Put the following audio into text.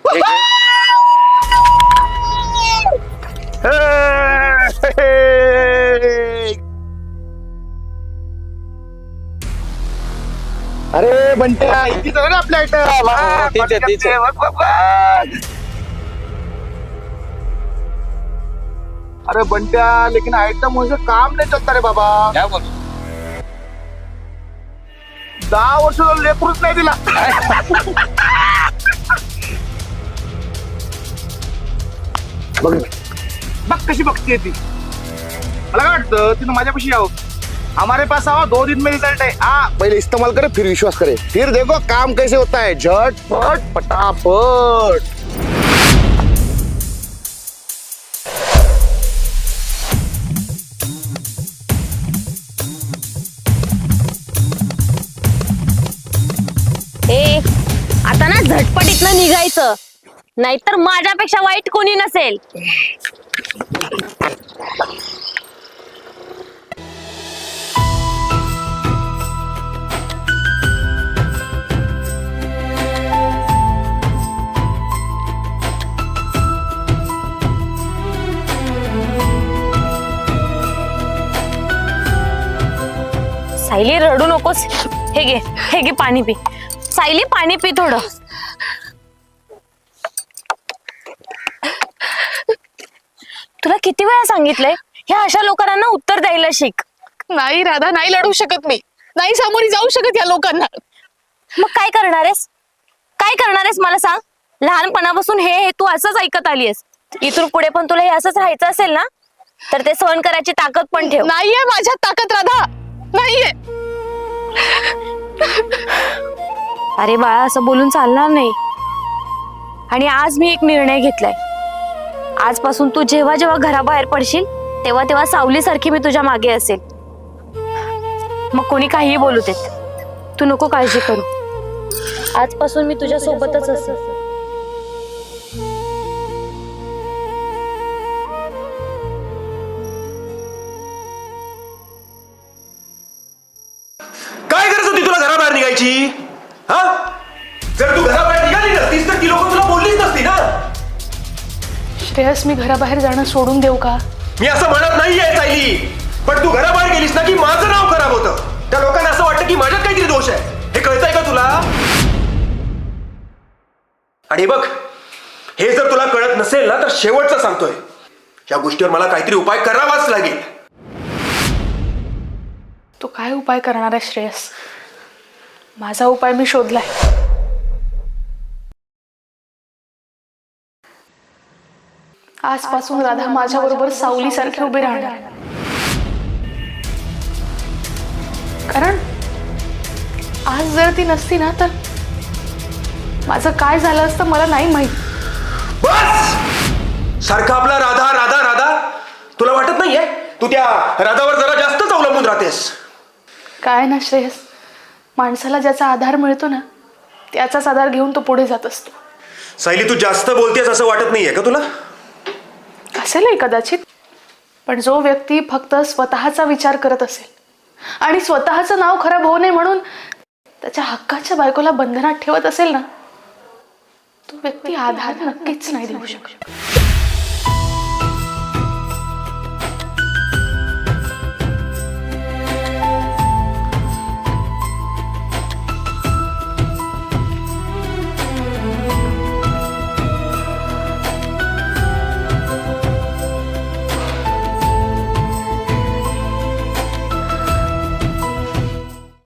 अरे बंट्या इथेच आहे ना आपल्या अरे बंट्या लेकिन आइटम मुझे काम नहीं चलता रे बाबा. क्या बोल 10 वर्ष लेकरूच नाही दिला. बघ बघ कशी बघतीये ती. मला काय वाटतं तिनं माझ्यापाशी यावं. हमारे पास आओ 2 दिन में रिजल्ट है. हाँ पहले इस्तेमाल करे फिर विश्वास करे फिर देखो काम कैसे होता है. झटपट फटाफट. ए आता ना झटपटीतनं निघायचं नाहीतर माझ्यापेक्षा वाईट कोणी नसेल. सायली रडू नकोस. हे घे पाणी पी. सायली पाणी पी थोडं. तुला किती वेळा सांगितलंय ह्या अशा लोकांना उत्तर द्यायला शिक. नाही राधा, नाही लढू शकत मी. नाही सामोरी जाऊ शकत या लोकांना. मग काय करणार आहेस मला सांग. लहानपणापासून हे तू असंच ऐकत आलीयस. इथून पुढे पण तुला हे असंच राहायचं असेल ना तर ते सहन करायची ताकद पण ठेव. नाहीये माझ्यात ताकद राधा, नाहीये. अरे बाळा असं बोलून चालणार नाही. आणि आज मी एक निर्णय घेतलाय. आजपासून तू जेव्हा जेव्हा घराबाहेर पडशील तेव्हा तेव्हा सावलीसारखी मी तुझ्या मागे असेल. मग कोणी काहीही बोलू देत. तू नको काळजी करू. आजपासून मी तुझ्या सोबतच असेल. काय गरज होती तुला घराबाहेर निघायची? हा जर तू घराबाहेर निघाली नसतीस तर ती लोक तुला बोललीच नसती ना. श्रेयस, मी घराबाहेर जाणं सोडून देऊ का? मी असं म्हणत नाहीये सायली, पण तू घराबाहेर गेलीस ना की माझं नाव खराब होतं. त्या लोकांना असं वाटतं की माझ्यात काहीतरी दोष आहे. हे कळतंय का तुला? आणि बघ, हे जर तुला कळत नसेल ना तर शेवटचं सांगतोय, या गोष्टीवर मला काहीतरी उपाय करावाच लागेल. तू काय उपाय करणार आहे श्रेयस? माझा उपाय मी शोधलाय. आजपासून राधा माझ्या बरोबर सावलीसारखी उभी राहणार. कारण आज जर ती नसती ना तर माझं काय झालं असतं मला नाही माहित. बस सारखा आपला राधा राधा राधा. तुला वाटत नाहीये तू त्या राधावर जरा जास्तच अवलंबून राहतेस? काय ना श्रेयस, माणसाला ज्याचा आधार मिळतो ना त्याचाच आधार घेऊन तो पुढे जात असतो. सायली, तू जास्त बोलतेस असं वाटत नाहीये का तुला? असेलही कदाचित, पण जो व्यक्ती फक्त स्वतःचा विचार करत असेल आणि स्वतःचं नाव खराब होऊ नये म्हणून त्याच्या हक्काच्या बायकोला बंधनात ठेवत असेल ना, तो व्यक्ती आधार नक्कीच नाही देऊ शकत.